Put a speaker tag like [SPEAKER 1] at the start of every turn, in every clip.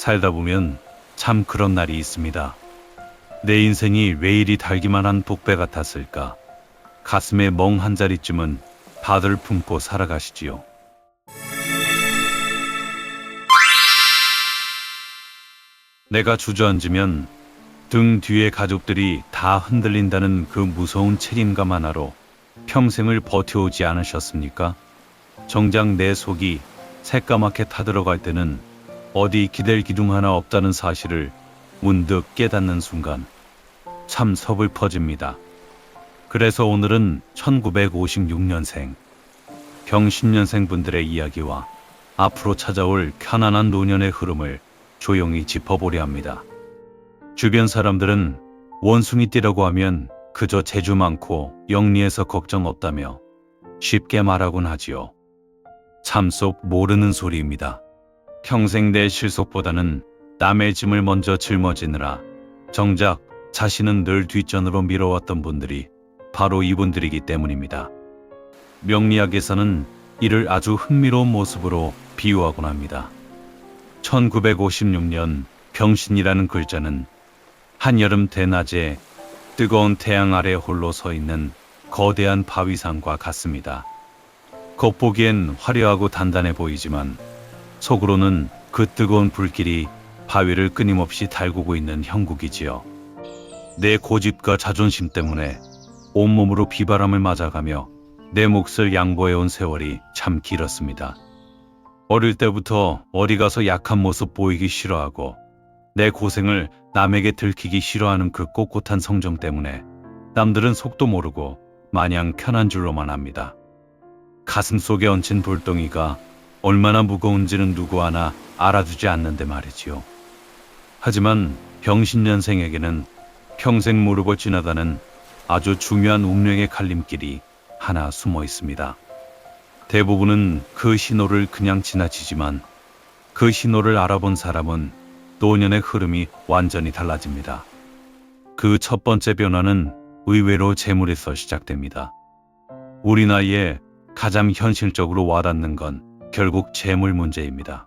[SPEAKER 1] 살다 보면 참 그런 날이 있습니다. 내 인생이 왜 이리 달기만 한 복배 같았을까? 가슴에 멍 한 자리쯤은 다들 품고 살아가시지요. 내가 주저앉으면 등 뒤에 가족들이 다 흔들린다는 그 무서운 책임감 하나로 평생을 버텨오지 않으셨습니까? 정작 내 속이 새까맣게 타들어갈 때는 어디 기댈 기둥 하나 없다는 사실을 문득 깨닫는 순간 참 서글퍼집니다. 그래서 오늘은 1956년생, 병신년생 분들의 이야기와 앞으로 찾아올 편안한 노년의 흐름을 조용히 짚어보려 합니다. 주변 사람들은 원숭이띠라고 하면 그저 재주 많고 영리해서 걱정 없다며 쉽게 말하곤 하지요. 참속 모르는 소리입니다. 평생 내 실속보다는 남의 짐을 먼저 짊어지느라 정작 자신은 늘 뒷전으로 밀어왔던 분들이 바로 이분들이기 때문입니다. 명리학에서는 이를 아주 흥미로운 모습으로 비유하곤 합니다. 1956년 병신이라는 글자는 한여름 대낮에 뜨거운 태양 아래 홀로 서 있는 거대한 바위산과 같습니다. 겉보기엔 화려하고 단단해 보이지만 속으로는 그 뜨거운 불길이 바위를 끊임없이 달구고 있는 형국이지요. 내 고집과 자존심 때문에 온몸으로 비바람을 맞아가며 내 몫을 양보해온 세월이 참 길었습니다. 어릴 때부터 어디 가서 약한 모습 보이기 싫어하고 내 고생을 남에게 들키기 싫어하는 그 꼿꼿한 성정 때문에 남들은 속도 모르고 마냥 편한 줄로만 압니다. 가슴 속에 얹힌 돌덩이가 얼마나 무거운지는 누구 하나 알아주지 않는데 말이지요. 하지만 병신년생에게는 평생 모르고 지나가는 아주 중요한 운명의 갈림길이 하나 숨어 있습니다. 대부분은 그 신호를 그냥 지나치지만 그 신호를 알아본 사람은 노년의 흐름이 완전히 달라집니다. 그 첫 번째 변화는 의외로 재물에서 시작됩니다. 우리 나이에 가장 현실적으로 와닿는 건 결국 재물 문제입니다.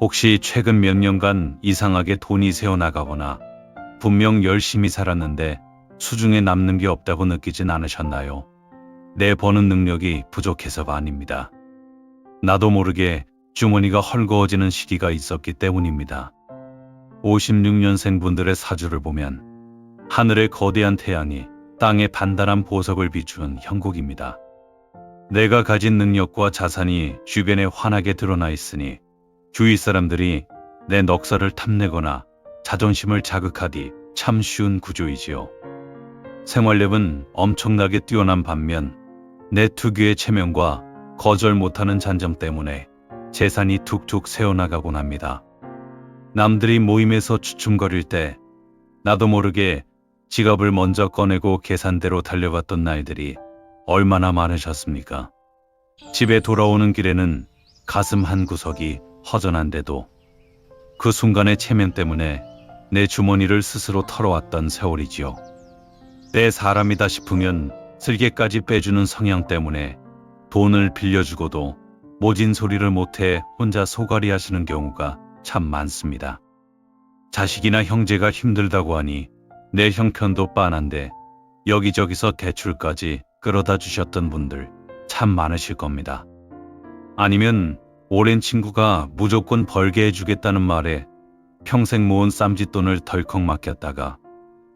[SPEAKER 1] 혹시 최근 몇 년간 이상하게 돈이 새어나가거나 분명 열심히 살았는데 수중에 남는 게 없다고 느끼진 않으셨나요? 내 버는 능력이 부족해서가 아닙니다. 나도 모르게 주머니가 헐거워지는 시기가 있었기 때문입니다. 56년생 분들의 사주를 보면 하늘의 거대한 태양이 땅의 단단한 보석을 비추는 형국입니다. 내가 가진 능력과 자산이 주변에 환하게 드러나 있으니 주위 사람들이 내 넉살을 탐내거나 자존심을 자극하기 참 쉬운 구조이지요. 생활력은 엄청나게 뛰어난 반면 내 특유의 체면과 거절 못하는 잔점 때문에 재산이 툭툭 새어나가곤 합니다. 남들이 모임에서 주춤거릴 때 나도 모르게 지갑을 먼저 꺼내고 계산대로 달려갔던 날들이 얼마나 많으셨습니까? 집에 돌아오는 길에는 가슴 한 구석이 허전한데도 그 순간의 체면 때문에 내 주머니를 스스로 털어왔던 세월이지요. 내 사람이다 싶으면 슬개까지 빼주는 성향 때문에 돈을 빌려주고도 모진 소리를 못해 혼자 소갈이 하시는 경우가 참 많습니다. 자식이나 형제가 힘들다고 하니 내 형편도 빤한데 여기저기서 대출까지 끌어다 주셨던 분들 참 많으실 겁니다. 아니면 오랜 친구가 무조건 벌게 해주겠다는 말에 평생 모은 쌈짓돈을 덜컥 맡겼다가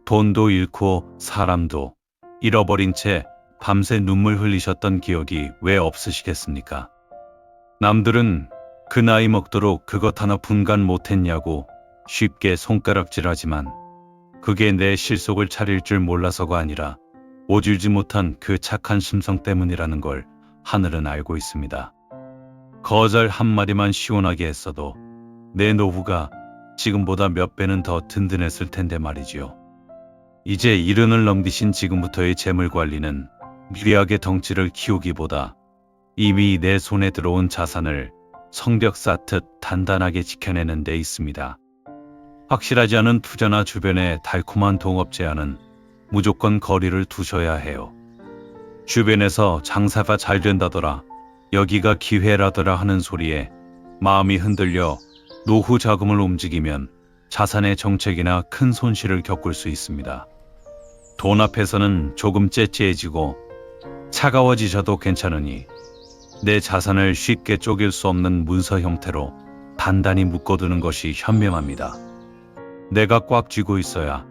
[SPEAKER 1] 돈도 잃고 사람도 잃어버린 채 밤새 눈물 흘리셨던 기억이 왜 없으시겠습니까? 남들은 그 나이 먹도록 그것 하나 분간 못했냐고 쉽게 손가락질하지만 그게 내 실속을 차릴 줄 몰라서가 아니라 오질지 못한 그 착한 심성 때문이라는 걸 하늘은 알고 있습니다. 거절 한마디만 시원하게 했어도 내 노후가 지금보다 몇 배는 더 든든했을 텐데 말이지요. 이제 이른을 넘기신 지금부터의 재물 관리는 미래하게 덩치를 키우기보다 이미 내 손에 들어온 자산을 성벽 쌓듯 단단하게 지켜내는 데 있습니다. 확실하지 않은 투자나 주변의 달콤한 동업 제안은 무조건 거리를 두셔야 해요. 주변에서 장사가 잘 된다더라, 여기가 기회라더라 하는 소리에 마음이 흔들려 노후 자금을 움직이면 자산의 정책이나 큰 손실을 겪을 수 있습니다. 돈 앞에서는 조금 째째해지고 차가워지셔도 괜찮으니 내 자산을 쉽게 쪼갤 수 없는 문서 형태로 단단히 묶어두는 것이 현명합니다. 내가 꽉 쥐고 있어야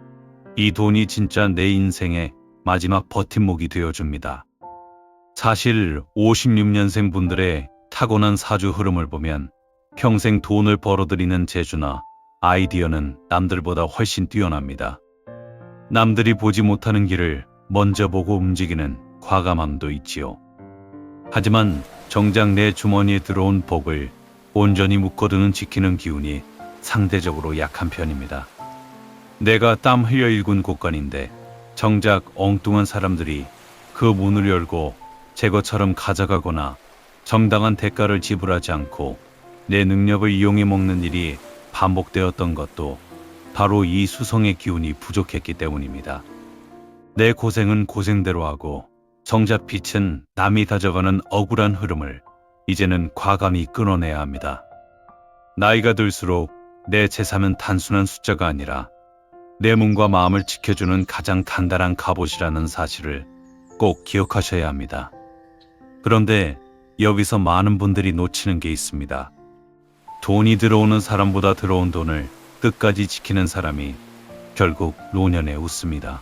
[SPEAKER 1] 이 돈이 진짜 내 인생의 마지막 버팀목이 되어줍니다. 사실 56년생 분들의 타고난 사주 흐름을 보면 평생 돈을 벌어들이는 재주나 아이디어는 남들보다 훨씬 뛰어납니다. 남들이 보지 못하는 길을 먼저 보고 움직이는 과감함도 있지요. 하지만 정작 내 주머니에 들어온 복을 온전히 묶어두는 지키는 기운이 상대적으로 약한 편입니다. 내가 땀 흘려 일군 곳간인데 정작 엉뚱한 사람들이 그 문을 열고 제 것처럼 가져가거나 정당한 대가를 지불하지 않고 내 능력을 이용해 먹는 일이 반복되었던 것도 바로 이 수성의 기운이 부족했기 때문입니다. 내 고생은 고생대로 하고 정작 빛은 남이 가져가는 억울한 흐름을 이제는 과감히 끊어내야 합니다. 나이가 들수록 내 재산은 단순한 숫자가 아니라 내 몸과 마음을 지켜주는 가장 단단한 갑옷이라는 사실을 꼭 기억하셔야 합니다. 그런데 여기서 많은 분들이 놓치는 게 있습니다. 돈이 들어오는 사람보다 들어온 돈을 끝까지 지키는 사람이 결국 노년에 웃습니다.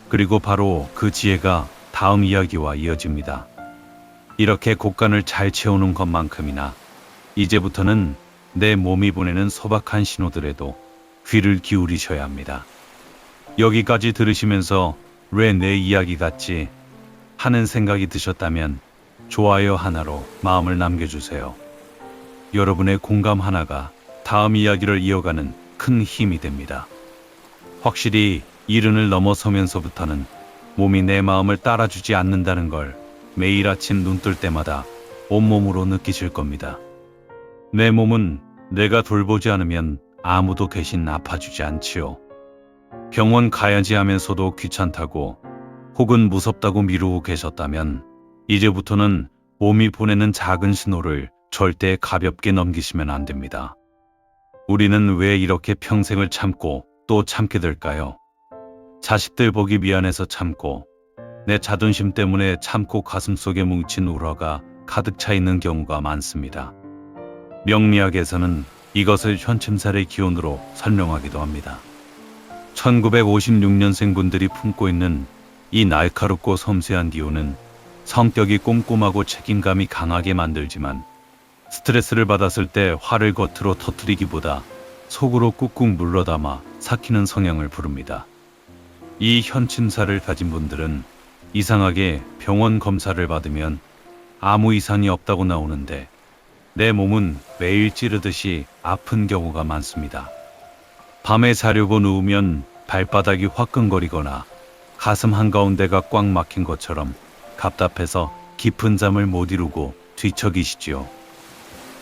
[SPEAKER 1] 그리고 바로 그 지혜가 다음 이야기와 이어집니다. 이렇게 곳간을 잘 채우는 것만큼이나 이제부터는 내 몸이 보내는 소박한 신호들에도 귀를 기울이셔야 합니다. 여기까지 들으시면서 왜 내 이야기 같지 하는 생각이 드셨다면 좋아요 하나로 마음을 남겨주세요. 여러분의 공감 하나가 다음 이야기를 이어가는 큰 힘이 됩니다. 확실히 이른을 넘어서면서부터는 몸이 내 마음을 따라주지 않는다는 걸 매일 아침 눈 뜰 때마다 온몸으로 느끼실 겁니다. 내 몸은 내가 돌보지 않으면 아무도 대신 아파주지 않지요. 병원 가야지 하면서도 귀찮다고 혹은 무섭다고 미루고 계셨다면 이제부터는 몸이 보내는 작은 신호를 절대 가볍게 넘기시면 안 됩니다. 우리는 왜 이렇게 평생을 참고 또 참게 될까요? 자식들 보기 미안해서 참고 내 자존심 때문에 참고 가슴속에 뭉친 우러가 가득 차 있는 경우가 많습니다. 명리학에서는 이것을 현침살의 기운으로 설명하기도 합니다. 1956년생 분들이 품고 있는 이 날카롭고 섬세한 기운은 성격이 꼼꼼하고 책임감이 강하게 만들지만 스트레스를 받았을 때 화를 겉으로 터뜨리기보다 속으로 꾹꾹 물러담아 삭히는 성향을 부릅니다. 이 현침살을 가진 분들은 이상하게 병원 검사를 받으면 아무 이상이 없다고 나오는데 내 몸은 매일 찌르듯이 아픈 경우가 많습니다. 밤에 자려고 누우면 발바닥이 화끈거리거나 가슴 한가운데가 꽉 막힌 것처럼 답답해서 깊은 잠을 못 이루고 뒤척이시지요.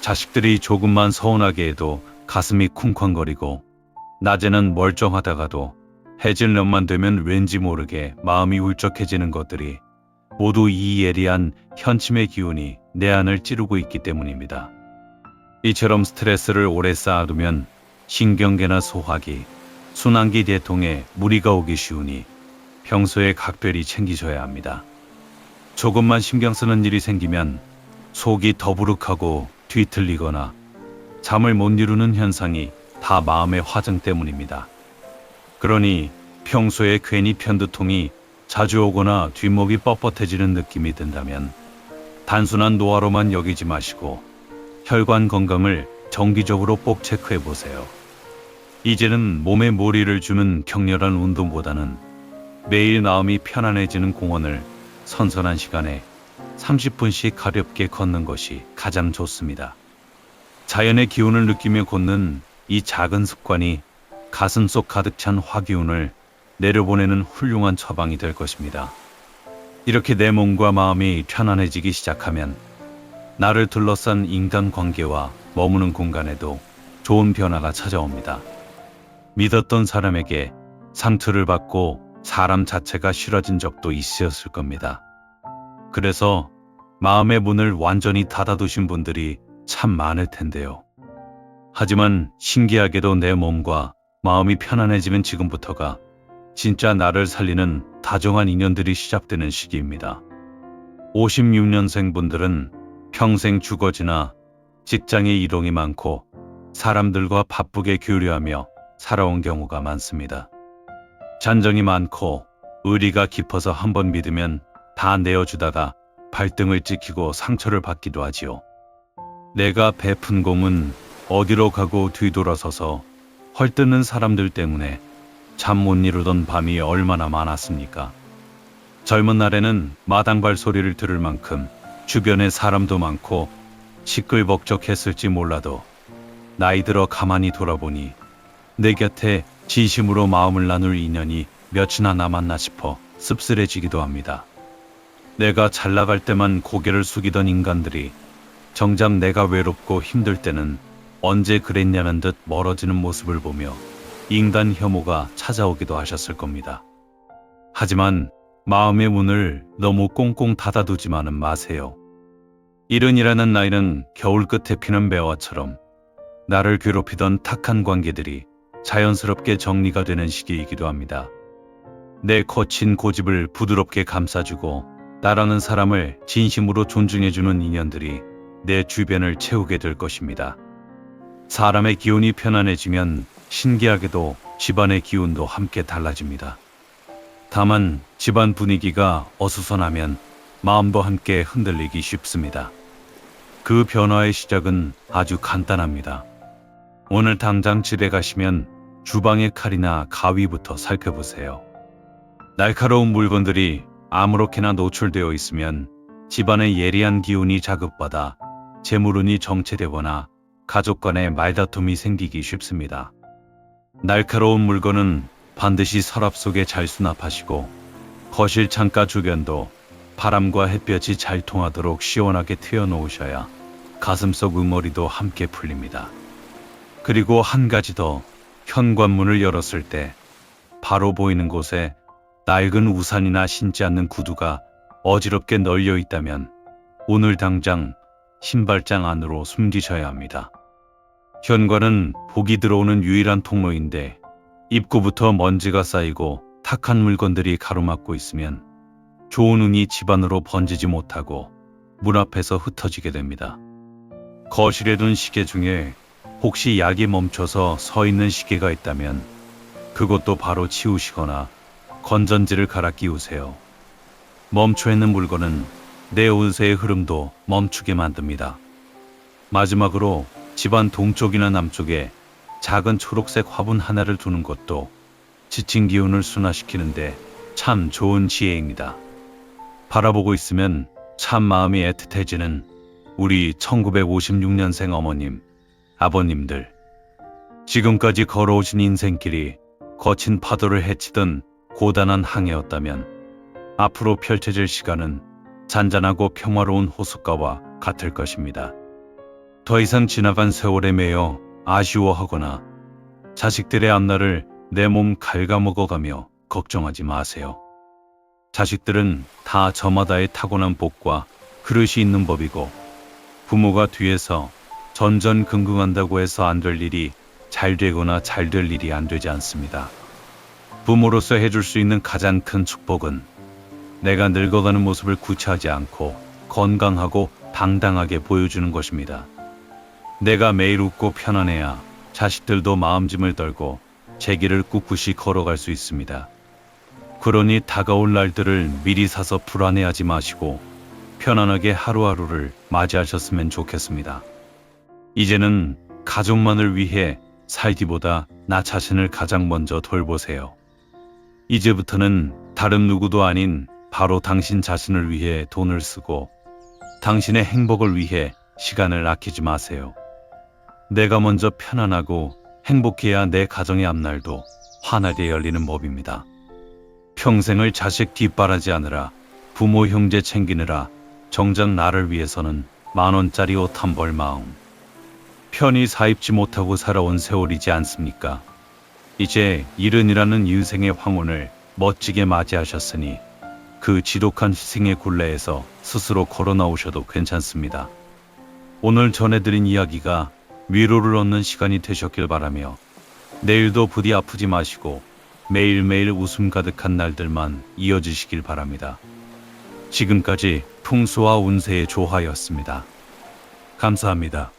[SPEAKER 1] 자식들이 조금만 서운하게 해도 가슴이 쿵쾅거리고 낮에는 멀쩡하다가도 해질녘만 되면 왠지 모르게 마음이 울적해지는 것들이 모두 이 예리한 현침의 기운이 내 안을 찌르고 있기 때문입니다. 이처럼 스트레스를 오래 쌓아두면 신경계나 소화기, 순환기 대통에 무리가 오기 쉬우니 평소에 각별히 챙기셔야 합니다. 조금만 신경 쓰는 일이 생기면 속이 더부룩하고 뒤틀리거나 잠을 못 이루는 현상이 다 마음의 화증 때문입니다. 그러니 평소에 괜히 편두통이 자주 오거나 뒷목이 뻣뻣해지는 느낌이 든다면 단순한 노화로만 여기지 마시고 혈관 건강을 정기적으로 꼭 체크해 보세요. 이제는 몸에 무리를 주는 격렬한 운동보다는 매일 마음이 편안해지는 공원을 선선한 시간에 30분씩 가볍게 걷는 것이 가장 좋습니다. 자연의 기운을 느끼며 걷는 이 작은 습관이 가슴속 가득 찬 화기운을 내려보내는 훌륭한 처방이 될 것입니다. 이렇게 내 몸과 마음이 편안해지기 시작하면 나를 둘러싼 인간관계와 머무는 공간에도 좋은 변화가 찾아옵니다. 믿었던 사람에게 상처를 받고 사람 자체가 싫어진 적도 있으셨을 겁니다. 그래서 마음의 문을 완전히 닫아두신 분들이 참 많을 텐데요. 하지만 신기하게도 내 몸과 마음이 편안해지는 지금부터가 진짜 나를 살리는 다정한 인연들이 시작되는 시기입니다. 56년생 분들은 평생 주거지나 직장의 이동이 많고 사람들과 바쁘게 교류하며 살아온 경우가 많습니다. 잔정이 많고 의리가 깊어서 한번 믿으면 다 내어주다가 발등을 찍히고 상처를 받기도 하지요. 내가 베푼 공은 어디로 가고 뒤돌아서서 헐뜯는 사람들 때문에 잠 못 이루던 밤이 얼마나 많았습니까? 젊은 날에는 마당발 소리를 들을 만큼 주변에 사람도 많고 시끌벅적했을지 몰라도 나이 들어 가만히 돌아보니 내 곁에 진심으로 마음을 나눌 인연이 몇이나 남았나 싶어 씁쓸해지기도 합니다. 내가 잘 나갈 때만 고개를 숙이던 인간들이 정작 내가 외롭고 힘들 때는 언제 그랬냐는 듯 멀어지는 모습을 보며 인간 혐오가 찾아오기도 하셨을 겁니다. 하지만 마음의 문을 너무 꽁꽁 닫아두지만은 마세요. 70이라는 나이는 겨울 끝에 피는 매화처럼 나를 괴롭히던 탁한 관계들이 자연스럽게 정리가 되는 시기이기도 합니다. 내 거친 고집을 부드럽게 감싸주고 나라는 사람을 진심으로 존중해주는 인연들이 내 주변을 채우게 될 것입니다. 사람의 기운이 편안해지면 신기하게도 집안의 기운도 함께 달라집니다. 다만 집안 분위기가 어수선하면 마음도 함께 흔들리기 쉽습니다. 그 변화의 시작은 아주 간단합니다. 오늘 당장 집에 가시면 주방의 칼이나 가위부터 살펴보세요. 날카로운 물건들이 아무렇게나 노출되어 있으면 집안의 예리한 기운이 자극받아 재물운이 정체되거나 가족 간의 말다툼이 생기기 쉽습니다. 날카로운 물건은 반드시 서랍 속에 잘 수납하시고 거실 창가 주변도 바람과 햇볕이 잘 통하도록 시원하게 트여놓으셔야 가슴속 응어리도 함께 풀립니다. 그리고 한 가지 더, 현관문을 열었을 때 바로 보이는 곳에 낡은 우산이나 신지 않는 구두가 어지럽게 널려 있다면 오늘 당장 신발장 안으로 숨기셔야 합니다. 현관은 복이 들어오는 유일한 통로인데 입구부터 먼지가 쌓이고 탁한 물건들이 가로막고 있으면 좋은 운이 집안으로 번지지 못하고 문 앞에서 흩어지게 됩니다. 거실에 둔 시계 중에 혹시 약이 멈춰서 서 있는 시계가 있다면 그것도 바로 치우시거나 건전지를 갈아 끼우세요. 멈춰 있는 물건은 내 운세의 흐름도 멈추게 만듭니다. 마지막으로 집안 동쪽이나 남쪽에 작은 초록색 화분 하나를 두는 것도 지친 기운을 순화시키는데 참 좋은 지혜입니다. 바라보고 있으면 참 마음이 애틋해지는 우리 1956년생 어머님, 아버님들. 지금까지 걸어오신 인생길이 거친 파도를 헤치던 고단한 항해였다면 앞으로 펼쳐질 시간은 잔잔하고 평화로운 호숫가와 같을 것입니다. 더 이상 지나간 세월에 매여 아쉬워하거나 자식들의 앞날을 내 몸 갉아먹어가며 걱정하지 마세요. 자식들은 다 저마다의 타고난 복과 그릇이 있는 법이고 부모가 뒤에서 전전긍긍한다고 해서 안 될 일이 잘 되거나 잘 될 일이 안 되지 않습니다. 부모로서 해줄 수 있는 가장 큰 축복은 내가 늙어가는 모습을 구차하지 않고 건강하고 당당하게 보여주는 것입니다. 내가 매일 웃고 편안해야 자식들도 마음짐을 덜고 제 길을 꿋꿋이 걸어갈 수 있습니다. 그러니 다가올 날들을 미리 사서 불안해하지 마시고 편안하게 하루하루를 맞이하셨으면 좋겠습니다. 이제는 가족만을 위해 살기보다 나 자신을 가장 먼저 돌보세요. 이제부터는 다른 누구도 아닌 바로 당신 자신을 위해 돈을 쓰고 당신의 행복을 위해 시간을 아끼지 마세요. 내가 먼저 편안하고 행복해야 내 가정의 앞날도 환하게 열리는 법입니다. 평생을 자식 뒷바라지 하느라 부모 형제 챙기느라 정작 나를 위해서는 10,000원짜리 옷 한 벌 마음. 편히 사입지 못하고 살아온 세월이지 않습니까? 이제 70이라는 인생의 황혼을 멋지게 맞이하셨으니 그 지독한 희생의 굴레에서 스스로 걸어 나오셔도 괜찮습니다. 오늘 전해드린 이야기가 위로를 얻는 시간이 되셨길 바라며 내일도 부디 아프지 마시고 매일매일 웃음 가득한 날들만 이어지시길 바랍니다. 지금까지 풍수와 운세의 조화였습니다. 감사합니다.